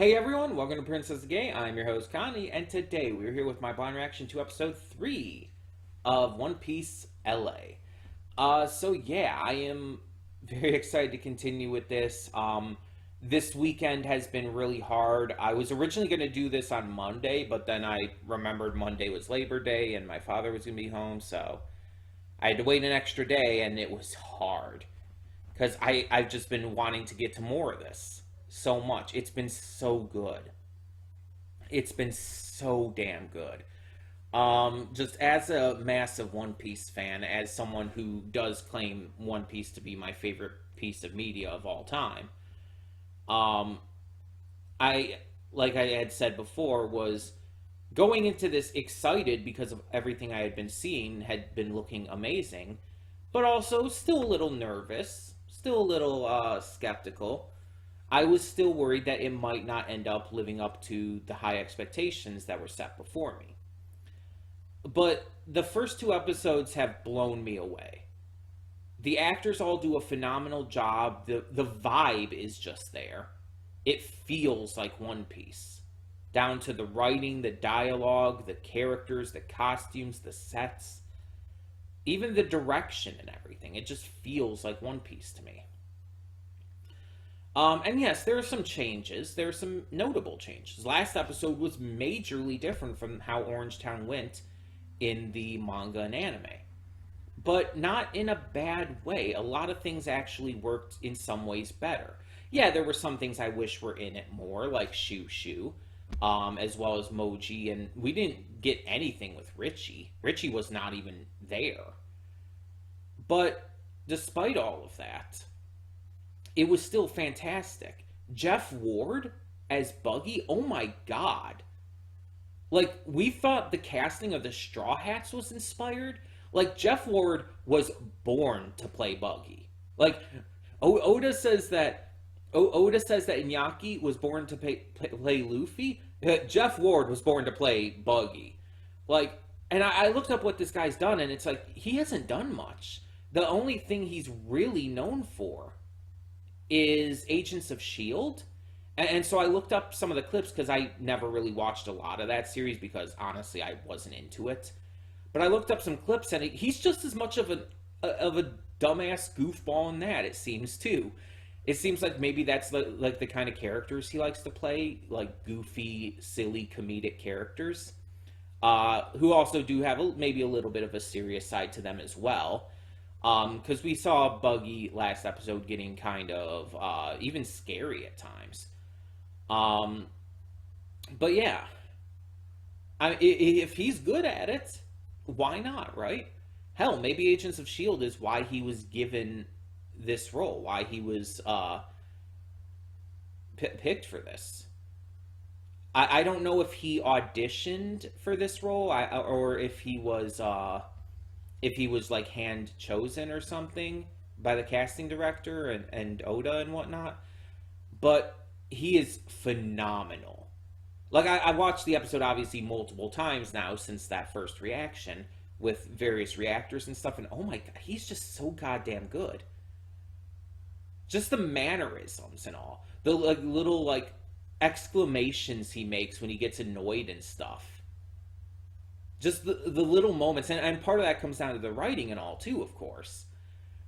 Hey everyone, welcome to Princess the Gay. I'm your host Connie, and today we're here with my blind reaction to episode 3 of One Piece LA. I am very excited to continue with this. This weekend has been really hard. I was originally going to do this on Monday, but then I remembered Monday was Labor Day and my father was going to be home, so I had to wait an extra day, and it was hard because I've just been wanting to get to more of this so much. It's been so good. It's been so damn good. Just as a massive One Piece fan, as someone who does claim One Piece to be my favorite piece of media of all time, um, I, like I had said before, was going into this excited because of everything I had been seeing had been looking amazing, but also still a little nervous, still a little skeptical. I was still worried that it might not end up living up to the high expectations that were set before me. But the first two episodes have blown me away. The actors all do a phenomenal job. The vibe is just there. It feels like One Piece. Down to the writing, the dialogue, the characters, the costumes, the sets, even the direction and everything. It just feels like One Piece to me. And yes, there are some changes. There are some notable changes. Last episode was majorly different from how Orange Town went in the manga and anime, but not in a bad way. A lot of things actually worked in some ways better. Yeah, there were some things I wish were in it more, like Shu Shu, as well as Moji, and we didn't get anything with Richie. Richie was not even there. But despite all of that, it was still fantastic. Jeff Ward as Buggy, oh my god. Like, we thought the casting of the Straw Hats was inspired. Like, Jeff Ward was born to play Buggy. Like, Oda says that Iñaki was born to play Luffy. Jeff Ward was born to play Buggy. Like, and I looked up what this guy's done, and it's like, he hasn't done much. The only thing he's really known for is Agents of S.H.I.E.L.D. And so I looked up some of the clips because I never really watched a lot of that series because honestly I wasn't into it. But I looked up some clips and he's just as much of a dumbass goofball in that, it seems too. It seems like maybe that's like the kind of characters he likes to play, like goofy, silly, comedic characters, who also do have maybe a little bit of a serious side to them as well. Because we saw Buggy last episode getting kind of even scary at times. Um, but yeah, if he's good at it, why not, right? Hell, maybe Agents of S.H.I.E.L.D. is why he was given this role, why he was picked for this. I don't know if he auditioned for this role, or if he was like hand chosen or something by the casting director and Oda and whatnot. But he is phenomenal. Like, I watched the episode obviously multiple times now since that first reaction with various reactors and stuff, and oh my god, he's just so goddamn good. Just the mannerisms and all. The like little like exclamations he makes when he gets annoyed and stuff. Just the little moments, and part of that comes down to the writing and all too, of course.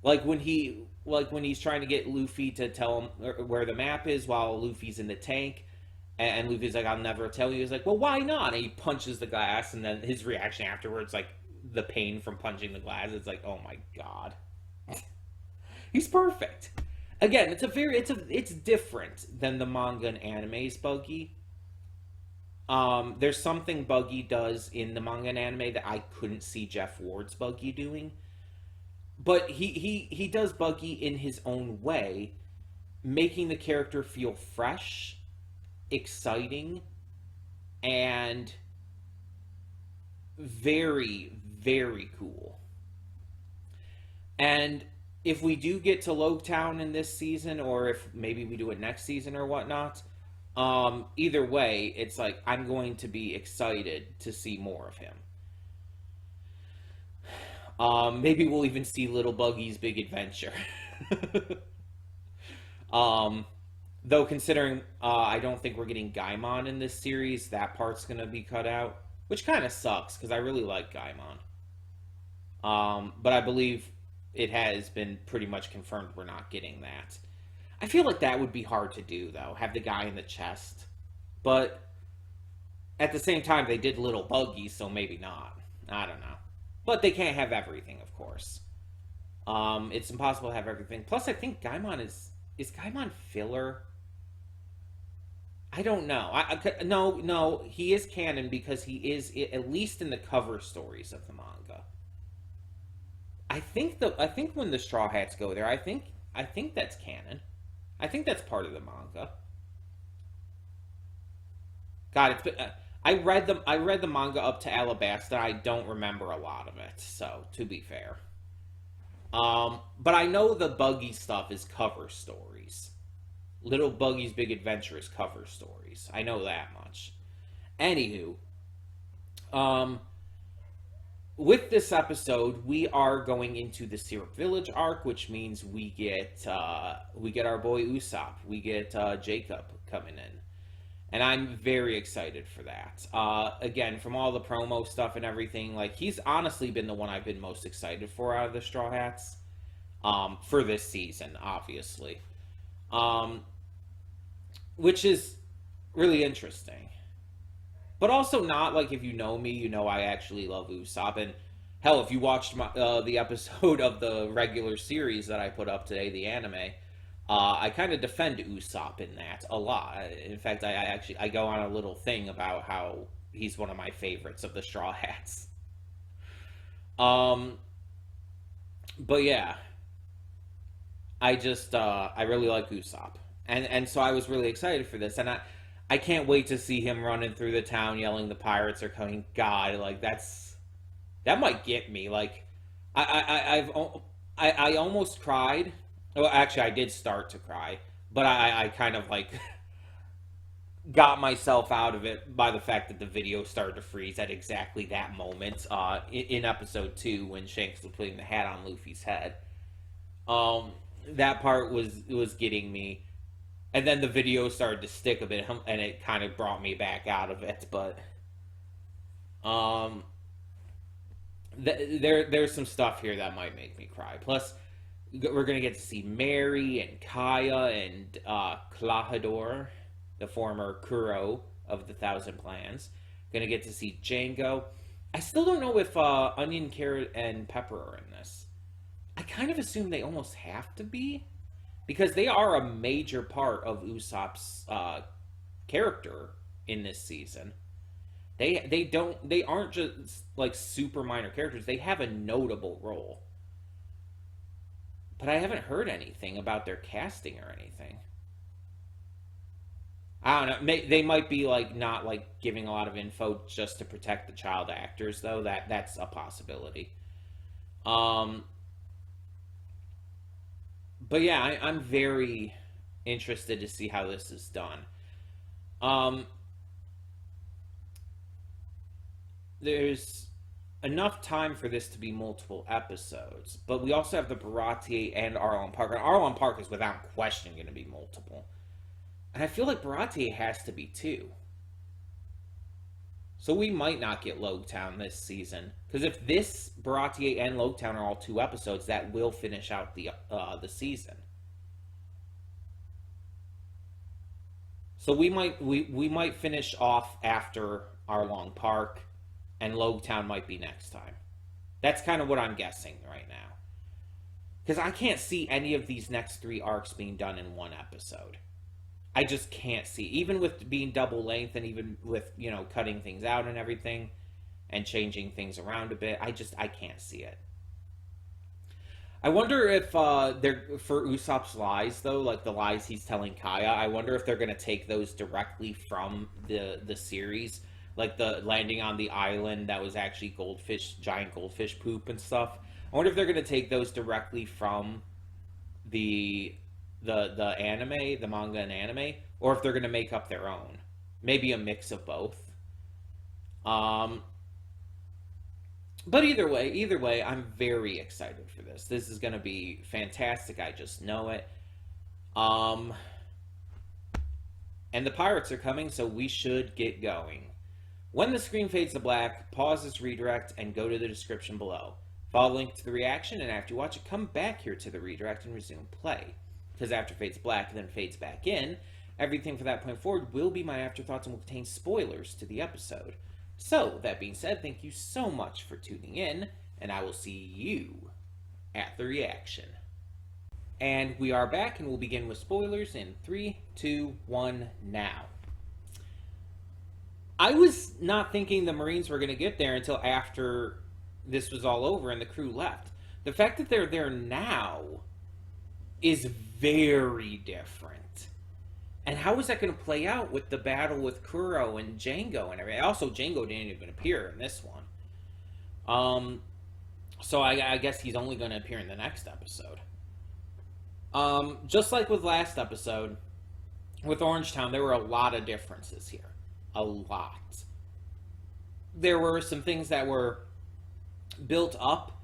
Like when he's trying to get Luffy to tell him where the map is while Luffy's in the tank, and Luffy's like, "I'll never tell you." He's like, "Well, why not?" And he punches the glass, and then his reaction afterwards, like the pain from punching the glass, it's like, "Oh my god." He's perfect. Again, it's different than the manga and anime's Buggy. There's something Buggy does in the manga and anime that I couldn't see Jeff Ward's Buggy doing. But he does Buggy in his own way, making the character feel fresh, exciting, and very, very cool. And if we do get to Logtown in this season, or if maybe we do it next season or whatnot, either way, it's like I'm going to be excited to see more of him. Maybe we'll even see Little Buggy's Big Adventure. um, Though considering I don't think we're getting Gaimon in this series, that part's gonna be cut out, which kind of sucks because I really like Gaimon. But I believe it has been pretty much confirmed we're not getting that. I feel like that would be hard to do though, have the guy in the chest. But at the same time, they did Little Buggy, so maybe not. I don't know. But they can't have everything, of course. It's impossible to have everything. Plus, I think Gaimon is Gaimon filler. I don't know. No, he is canon because he is at least in the cover stories of the manga. I think when the Straw Hats go there, I think that's canon. I think that's part of the manga. God, it's been, I read the manga up to Alabasta. I don't remember a lot of it. So to be fair, but I know the Buggy stuff is cover stories. Little Buggy's Big Adventure is cover stories. I know that much. Anywho, um, with this episode, we are going into the Syrup Village arc, which means we get our boy Usopp, we get Jacob coming in, and I'm very excited for that. Again, from all the promo stuff and everything, like he's honestly been the one I've been most excited for out of the Straw Hats, for this season, obviously, which is really interesting. But also not like if you know me, you know I actually love Usopp. And hell, if you watched the episode of the regular series that I put up today, the anime, I kind of defend Usopp in that a lot. In fact, I go on a little thing about how he's one of my favorites of the Straw Hats. Um, but yeah, I really like Usopp, and so I was really excited for this, and I can't wait to see him running through the town yelling the pirates are coming. God, like that might get me. Like I almost cried. Well, actually, I did start to cry, but I kind of like got myself out of it by the fact that the video started to freeze at exactly that moment in episode 2 when Shanks was putting the hat on Luffy's head. Um, that part was getting me, and then the video started to stick a bit, and it kind of brought me back out of it. But um, there's some stuff here that might make me cry. Plus, we're gonna get to see Mary and Kaya and Klahadore, the former Kuro of the Thousand Plans. Gonna get to see Django. I still don't know if onion, carrot, and pepper are in this. I kind of assume they almost have to be, because they are a major part of Usopp's character in this season. They aren't just like super minor characters. They have a notable role. But I haven't heard anything about their casting or anything. I don't know. They might be like not like giving a lot of info just to protect the child actors, though. That's a possibility. Um, but yeah, I'm very interested to see how this is done. Um, there's enough time for this to be multiple episodes, but we also have the Baratier and Arlong Park. And Arlong Park is without question going to be multiple. And I feel like Baratier has to be too. So we might not get Logetown this season. Because if this Baratier and Logetown are all 2 episodes, that will finish out the season. So we might finish off after Arlong Park, and Logetown might be next time. That's kind of what I'm guessing right now. Because I can't see any of these next 3 arcs being done in 1 episode. I just can't see. Even with being double length and even with, cutting things out and everything and changing things around a bit, I can't see it. I wonder if they're for Usopp's lies though, like the lies he's telling Kaya. I wonder if they're gonna take those directly from the series, like the landing on the island that was actually giant goldfish poop and stuff. I wonder if they're gonna take those directly from the anime, the manga and anime, or if they're gonna make up their own. Maybe a mix of both. Um, but either way, I'm very excited for this. This is gonna be fantastic. I just know it. Um, and the pirates are coming, so we should get going. When the screen fades to black, pause this redirect and go to the description below. Follow the link to the reaction, and after you watch it, come back here to the redirect and resume play. Because after fades black and then fades back in, everything from that point forward will be my afterthoughts and will contain spoilers to the episode. So, that being said, thank you so much for tuning in, and I will see you at the reaction. And we are back, and we'll begin with spoilers in 3, 2, 1, now. I was not thinking the Marines were going to get there until after this was all over and the crew left. The fact that they're there now is very different. And how is that going to play out with the battle with Kuro and Django and everything? Also, Django didn't even appear in this one. So I guess he's only going to appear in the next episode. Just like with last episode, with Orangetown, there were a lot of differences here. A lot. There were some things that were built up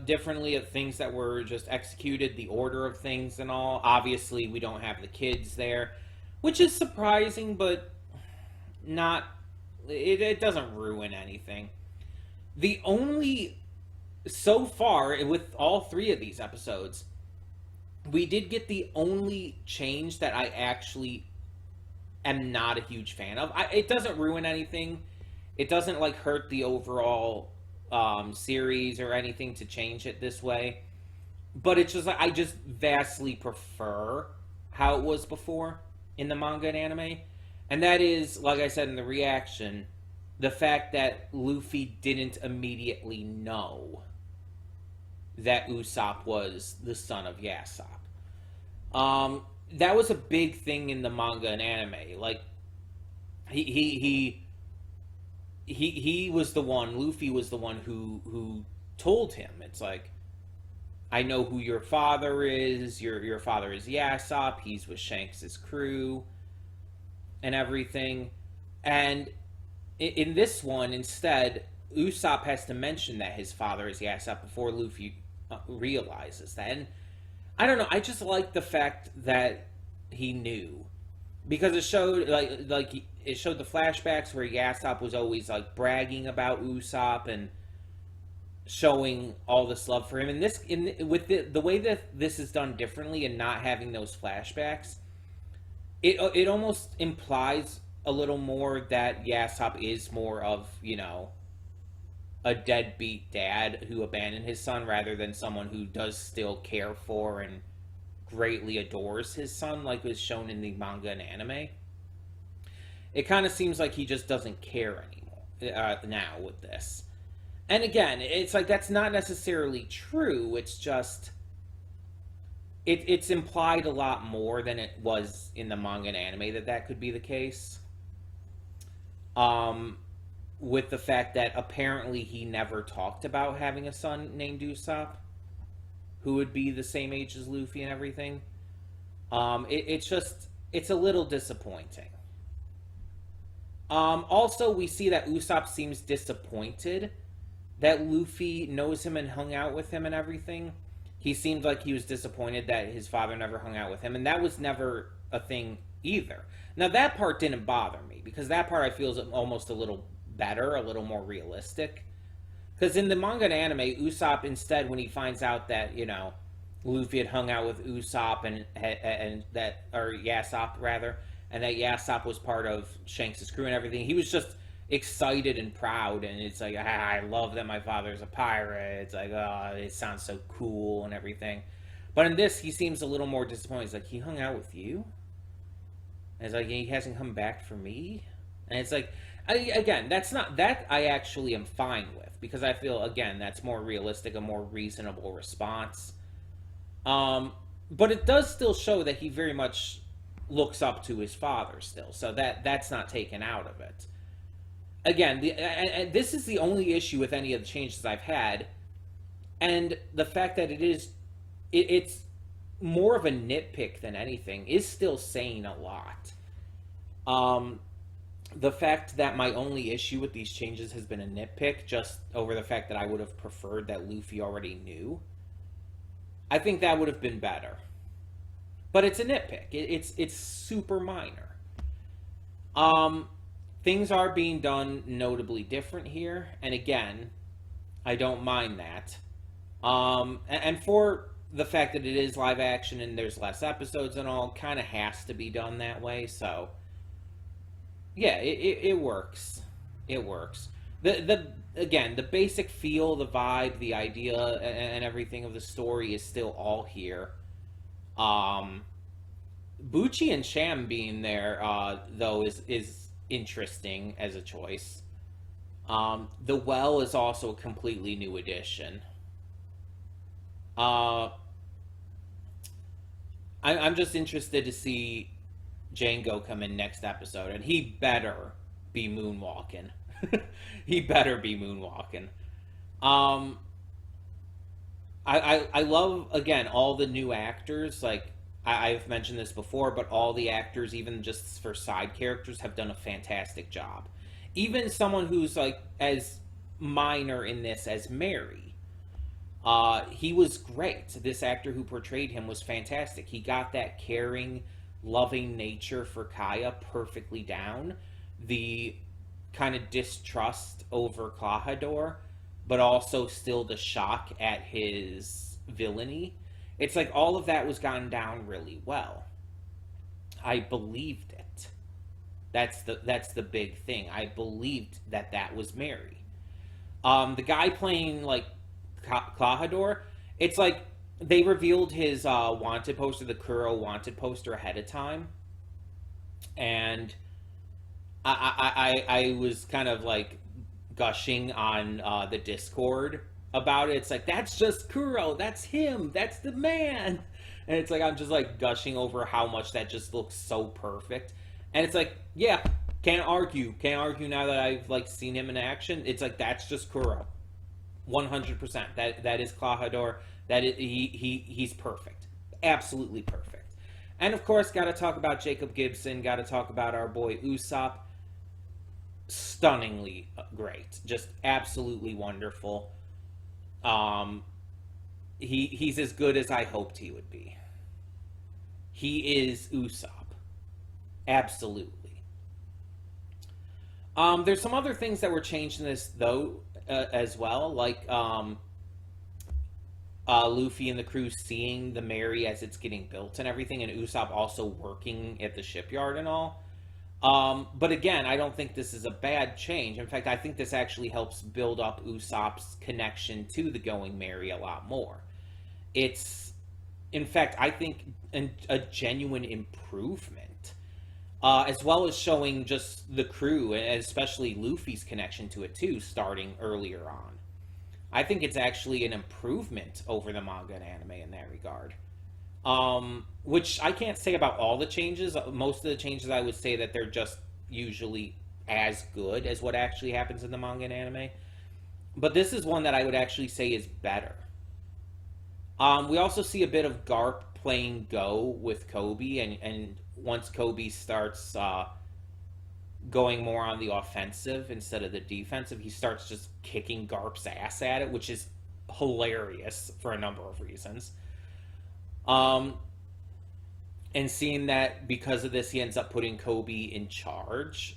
differently, of things that were just executed, the order of things and all. Obviously, we don't have the kids there, which is surprising, but not... It doesn't ruin anything. The only... So far, with all 3 of these episodes, we did get the only change that I actually am not a huge fan of. It doesn't ruin anything. It doesn't, like, hurt the overall series or anything to change it this way. But it's just, I just vastly prefer how it was before in the manga and anime. And that is, like I said in the reaction, the fact that Luffy didn't immediately know that Usopp was the son of Yasopp. That was a big thing in the manga and anime. Like, he was the one, Luffy was the one who told him. It's like, I know who your father is. Your father is Yasopp. He's with Shanks' crew and everything. And in this one, instead, Usopp has to mention that his father is Yasopp before Luffy realizes that. And I don't know, I just like the fact that he knew. Because it showed, it showed the flashbacks where Yasopp was always, like, bragging about Usopp and showing all this love for him. And this, with the way that this is done differently and not having those flashbacks, it almost implies a little more that Yasopp is more of, you know, a deadbeat dad who abandoned his son rather than someone who does still care for and greatly adores his son, like was shown in the manga and anime. It kind of seems like he just doesn't care anymore now with this. And again, it's like that's not necessarily true. It's just it's implied a lot more than it was in the manga and anime that could be the case. With the fact that apparently he never talked about having a son named Usopp, who would be the same age as Luffy and everything. It's a little disappointing. Also, we see that Usopp seems disappointed that Luffy knows him and hung out with him and everything. He seemed like he was disappointed that his father never hung out with him, and that was never a thing either. Now, that part didn't bother me, because that part I feel is almost a little better, a little more realistic. Because in the manga and anime, Usopp, instead, when he finds out that, you know, Luffy had hung out with Usopp and that, or Yasopp rather, and that Yasopp was part of Shanks' crew and everything, he was just excited and proud, and it's like, I love that my father's a pirate. It's like, oh, it sounds so cool and everything. But in this, he seems a little more disappointed. He's like, he hung out with you? And it's like, he hasn't come back for me? And it's like, again, that I actually am fine with, because I feel, again, that's more realistic, a more reasonable response. But it does still show that he very much looks up to his father still, so that's not taken out of it. Again, this is the only issue with any of the changes I've had, and the fact that it's more of a nitpick than anything is still saying a lot. The fact that my only issue with these changes has been a nitpick, just over the fact that I would have preferred that Luffy already knew, I think that would have been better. but it's a nitpick. It's super minor. Um, Things are being done notably different here, and again, I don't mind that. And for the fact that it is live action and there's less episodes and all, kind of has to be done that way. So, yeah, it works. It works. The again, the basic feel, the vibe, the idea, and everything of the story is still all here. Um, Bucci and Sham being there, though, is interesting as a choice. The Well is also a completely new addition. Uh, I'm just interested to see Django come in next episode, and he better be moonwalking. He better be moonwalking. Um, I love again all the new actors. Like I've mentioned this before, but all the actors, even just for side characters, have done a fantastic job. Even someone who's like as minor in this as Mary, he was great. This actor who portrayed him was fantastic. He got that caring, loving nature for Kaya perfectly down. The kind of distrust over Klahadore, but also still the shock at his villainy. It's like all of that was gotten down really well. I believed it. That's the big thing. I believed that that was Mary. The guy playing like Klahadore, it's like they revealed his wanted poster, the Kuro wanted poster ahead of time, and I was kind of like gushing on the Discord about it. It's like, that's just Kuro, that's him, that's the man. And it's like I'm just like gushing over how much that just looks so perfect. And it's like, yeah, can't argue now that I've like seen him in action. It's like that's just Kuro, 100%. That is Klahadore. That is, he's perfect, absolutely perfect. And of course, got to talk about Jacob Gibson. Got to talk about our boy Usopp. Stunningly great, just absolutely wonderful. He's as good as I hoped he would be. He is Usopp, absolutely. There's some other things that were changed in this though, as well, like Luffy and the crew seeing the Mary as it's getting built and everything, and Usopp also working at the shipyard and all. But again, I don't think this is a bad change. In fact, I think this actually helps build up Usopp's connection to the Going Merry a lot more. It's, in fact, I think a genuine improvement, as well as showing just the crew, and especially Luffy's connection to it too, starting earlier on. I think it's actually an improvement over the manga and anime in that regard. Which I can't say about all the changes. Most of the changes I would say that they're just usually as good as what actually happens in the manga and anime. But this is one that I would actually say is better. We also see a bit of Garp playing Go with Kobe, and once Kobe starts going more on the offensive instead of the defensive, he starts just kicking Garp's ass at it, which is hilarious for a number of reasons. And seeing that because of this, he ends up putting Kobe in charge.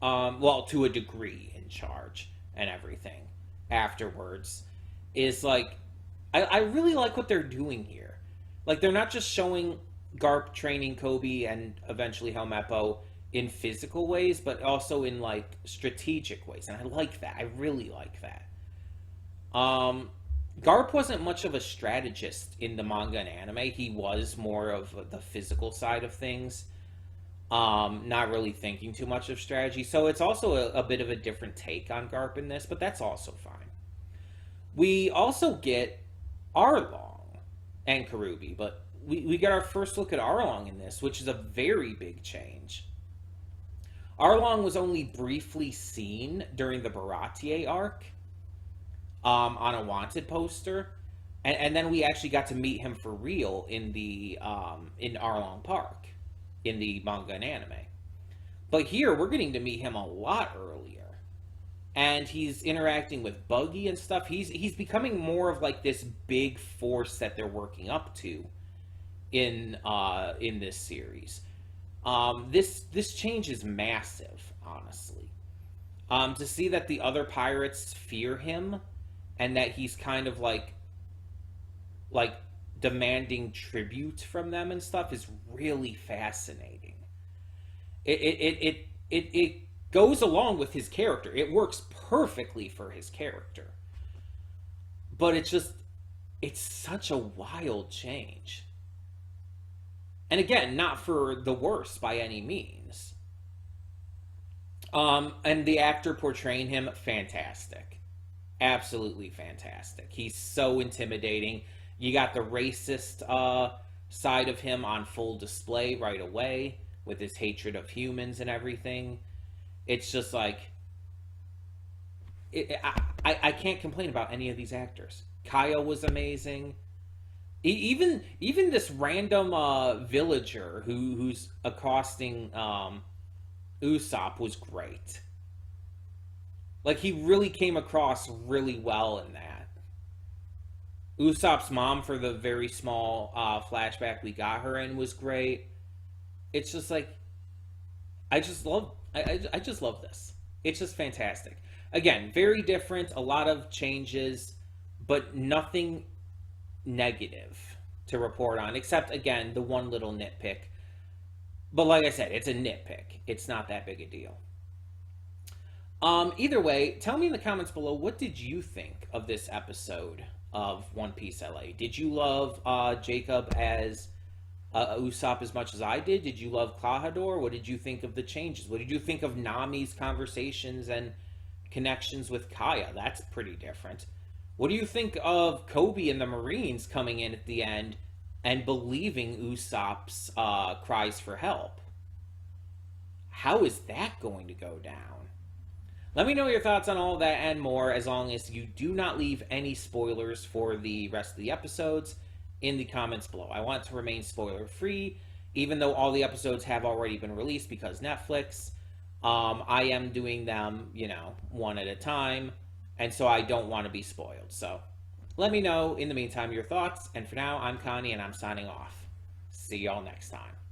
Well, to a degree in charge and everything afterwards is like, I really like what they're doing here. Like, they're not just showing Garp training Kobe and eventually Helmeppo in physical ways, but also in like strategic ways. And I like that. I really like that. Garp wasn't much of a strategist in the manga and anime. He was more of the physical side of things, not really thinking too much of strategy. So it's also a bit of a different take on Garp in this, but that's also fine. We also get Arlong and Karubi, but we get our first look at Arlong in this, which is a very big change. Arlong was only briefly seen during the Baratier arc, on a wanted poster, and then we actually got to meet him for real in the in Arlong Park in the manga and anime. But here we're getting to meet him a lot earlier, and he's interacting with Buggy and stuff. He's becoming more of like this big force that they're working up to in this series. This change is massive, honestly. To see that the other pirates fear him, and that he's kind of like demanding tribute from them and stuff is really fascinating. It goes along with his character. It works perfectly for his character. But it's such a wild change. And again, not for the worse by any means. And the actor portraying him, fantastic. Absolutely fantastic. He's so intimidating. You got the racist side of him on full display right away with his hatred of humans and everything. It's just like I can't complain about any of these actors. Kaya was amazing. Even this random villager who's accosting Usopp was great. Like, he really came across really well in that. Usopp's mom, for the very small flashback we got her in, was great. It's just like I just love this. It's just fantastic. Again, very different, a lot of changes, but nothing negative to report on, except again the one little nitpick. But like I said, it's a nitpick. It's not that big a deal. Either way, tell me in the comments below, what did you think of this episode of One Piece LA? Did you love Jacob as Usopp as much as I did? Did you love Klahadore? What did you think of the changes? What did you think of Nami's conversations and connections with Kaya? That's pretty different. What do you think of Kobe and the Marines coming in at the end and believing Usopp's cries for help? How is that going to go down? Let me know your thoughts on all that and more, as long as you do not leave any spoilers for the rest of the episodes in the comments below. I want to remain spoiler free, even though all the episodes have already been released because Netflix. I am doing them, one at a time, and so I don't want to be spoiled. So let me know in the meantime your thoughts, and for now, I'm Connie, and I'm signing off. See y'all next time.